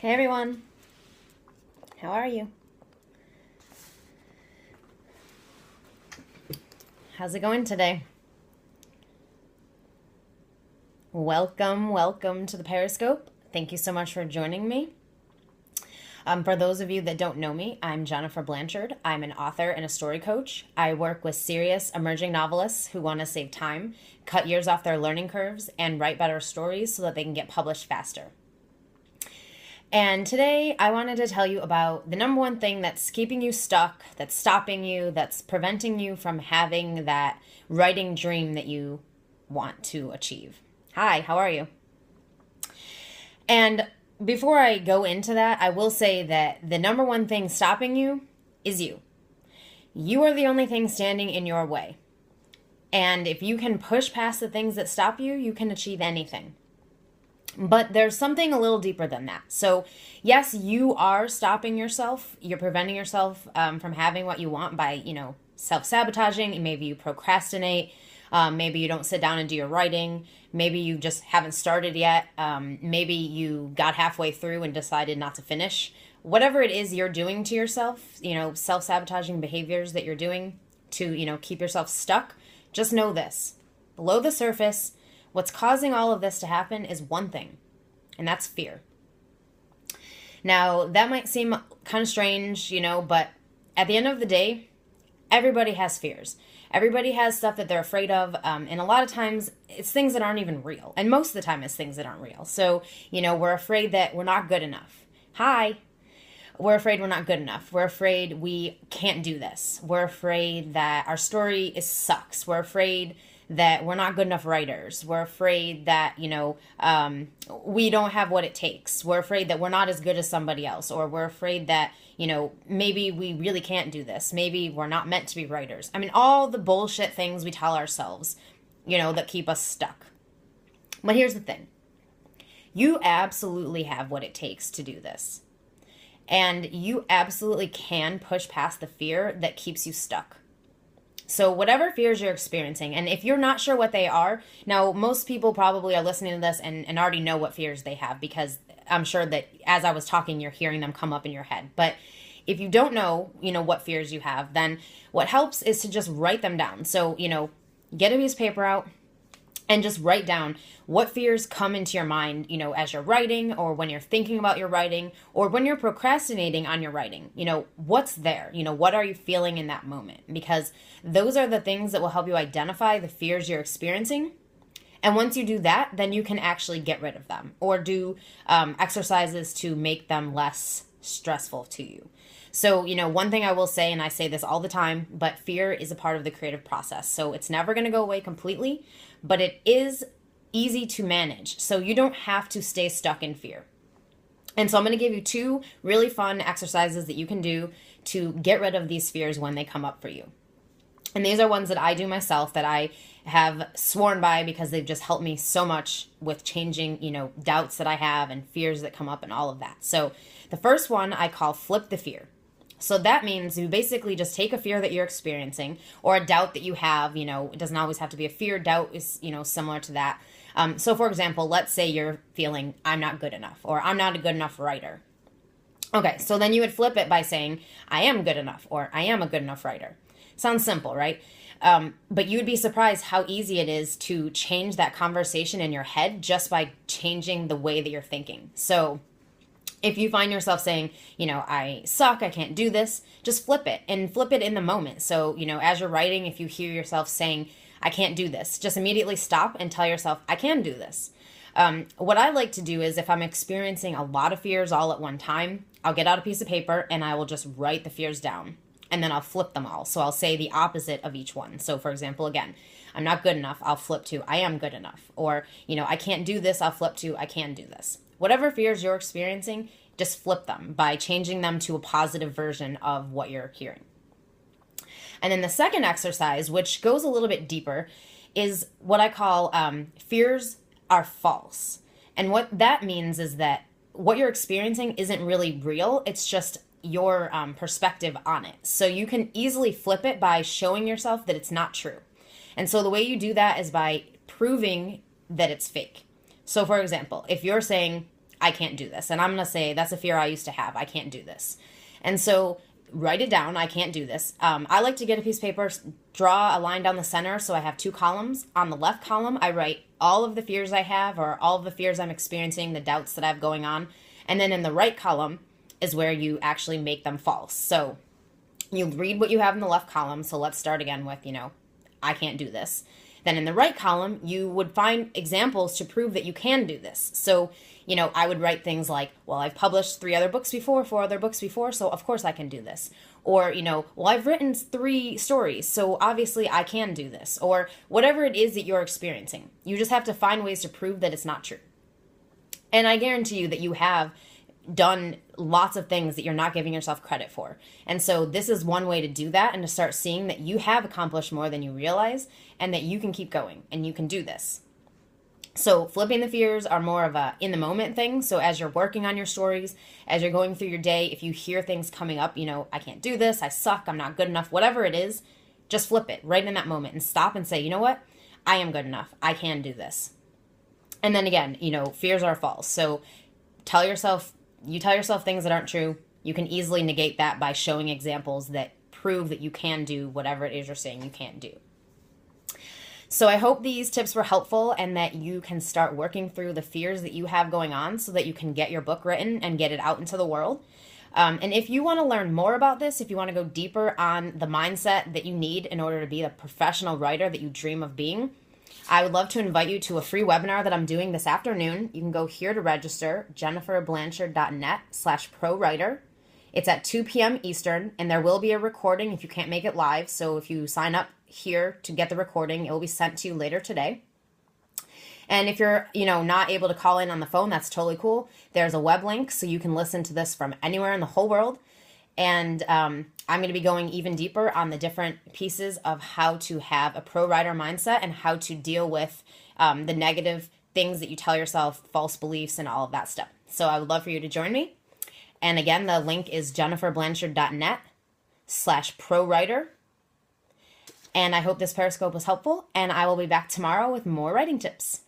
Hey everyone, how are you? How's it going today? Welcome to the Periscope. Thank you so much for joining me. For those of you that don't know me, I'm JenniferBlanchard. I'm an author and a story coach. I work with serious emerging novelists who want to save time, cut years off their learning curves, and write better stories so that they can get published faster. And today I wanted to tell you about the number one thing that's keeping you stuck, that's stopping you, that's preventing you from having that writing dream that you want to achieve. Hi, how are you? And before I go into that, I will say that the number one thing stopping you is you. You are the only thing standing in your way. And if you can push past the things that stop you, you can achieve anything. But there's something a little deeper than that. So yes, you are stopping yourself. You're preventing yourself from having what you want by, self-sabotaging. Maybe you procrastinate. Maybe you don't sit down and do your writing. Maybe you just haven't started yet. Maybe you got halfway through and decided not to finish. Whatever it is you're doing to yourself, self-sabotaging behaviors that you're doing to, keep yourself stuck, just know this. Below the surface, what's causing all of this to happen is one thing, and that's fear. Now, that might seem kind of strange, but at the end of the day, everybody has fears. Everybody has stuff that they're afraid of, and a lot of times it's things that aren't even real. And most of the time it's things that aren't real. So, we're afraid that we're not good enough. We're afraid we're not good enough. We're afraid we can't do this. We're afraid that our story sucks. We're afraid that we're not good enough writers. We're afraid that, we don't have what it takes. We're afraid that we're not as good as somebody else. Or we're afraid that, maybe we really can't do this. Maybe we're not meant to be writers. I mean, all the bullshit things we tell ourselves, that keep us stuck. But here's the thing. You absolutely have what it takes to do this. And you absolutely can push past the fear that keeps you stuck. So whatever fears you're experiencing, and if you're not sure what they are, now most people probably are listening to this and already know what fears they have, because I'm sure that as I was talking, you're hearing them come up in your head. But if you don't know, what fears you have, then what helps is to just write them down. So, get a piece of paper out and just write down what fears come into your mind, as you're writing, or when you're thinking about your writing, or when you're procrastinating on your writing. What's there? What are you feeling in that moment? Because those are the things that will help you identify the fears you're experiencing. And once you do that, then you can actually get rid of them, or do exercises to make them less stressful to you. So, one thing I will say, and I say this all the time, but fear is a part of the creative process. So it's never going to go away completely, but it is easy to manage. So you don't have to stay stuck in fear. And so I'm going to give you 2 really fun exercises that you can do to get rid of these fears when they come up for you. And these are ones that I do myself, that I have sworn by because they've just helped me so much with changing, doubts that I have and fears that come up and all of that. So the first one I call flip the fear. So that means you basically just take a fear that you're experiencing, or a doubt that you have. It doesn't always have to be a fear. Doubt is, similar to that. So for example, let's say you're feeling, I'm not good enough, or I'm not a good enough writer. Okay, so then you would flip it by saying, I am good enough, or I am a good enough writer. Sounds simple, right? But you'd be surprised how easy it is to change that conversation in your head just by changing the way that you're thinking. So if you find yourself saying, I suck, I can't do this, just flip it, and flip it in the moment. So, as you're writing, if you hear yourself saying, I can't do this, just immediately stop and tell yourself, I can do this. What I like to do is, if I'm experiencing a lot of fears all at one time, I'll get out a piece of paper and I will just write the fears down. And then I'll flip them all. So I'll say the opposite of each one. So for example, again, I'm not good enough, I'll flip to I am good enough. Or, I can't do this, I'll flip to I can do this. Whatever fears you're experiencing, just flip them by changing them to a positive version of what you're hearing. And then the second exercise, which goes a little bit deeper, is what I call fears are false. And what that means is that what you're experiencing isn't really real. It's just your perspective on it. So you can easily flip it by showing yourself that it's not true. And so the way you do that is by proving that it's fake. So for example, if you're saying, I can't do this. And I'm going to say that's a fear I used to have. I can't do this. And so write it down. I can't do this. I like to get a piece of paper, draw a line down the center so I have 2 columns. On the left column, I write all of the fears I have or all of the fears I'm experiencing, the doubts that I have going on. And then in the right column is where you actually make them false. So you read what you have in the left column. So let's start again with, I can't do this. Then in the right column, you would find examples to prove that you can do this. So, I would write things like, well, I've published 3 other books before, 4 other books before, so of course I can do this. Or, well, I've written 3 stories, so obviously I can do this. Or whatever it is that you're experiencing. You just have to find ways to prove that it's not true. And I guarantee you that you have done lots of things that you're not giving yourself credit for. And so this is one way to do that and to start seeing that you have accomplished more than you realize and that you can keep going and you can do this. So flipping the fears are more of a in the moment thing. So as you're working on your stories, as you're going through your day, if you hear things coming up, I can't do this, I suck, I'm not good enough, whatever it is, just flip it right in that moment and stop and say, you know what? I am good enough. I can do this. And then again, fears are false. So tell yourself things that aren't true. You can easily negate that by showing examples that prove that you can do whatever it is you're saying you can't do. So I hope these tips were helpful and that you can start working through the fears that you have going on so that you can get your book written and get it out into the world. And if you want to learn more about this, if you want to go deeper on the mindset that you need in order to be the professional writer that you dream of being, I would love to invite you to a free webinar that I'm doing this afternoon. You can go here to register, JenniferBlanchard.net/pro-writer. It's at 2 p.m. Eastern, and there will be a recording if you can't make it live. So if you sign up here to get the recording, it will be sent to you later today. And if you're, not able to call in on the phone, that's totally cool. There's a web link so you can listen to this from anywhere in the whole world. And I'm going to be going even deeper on the different pieces of how to have a pro-writer mindset and how to deal with the negative things that you tell yourself, false beliefs, and all of that stuff. So I would love for you to join me. And again, the link is JenniferBlanchard.net/pro-writer. And I hope this Periscope was helpful, and I will be back tomorrow with more writing tips.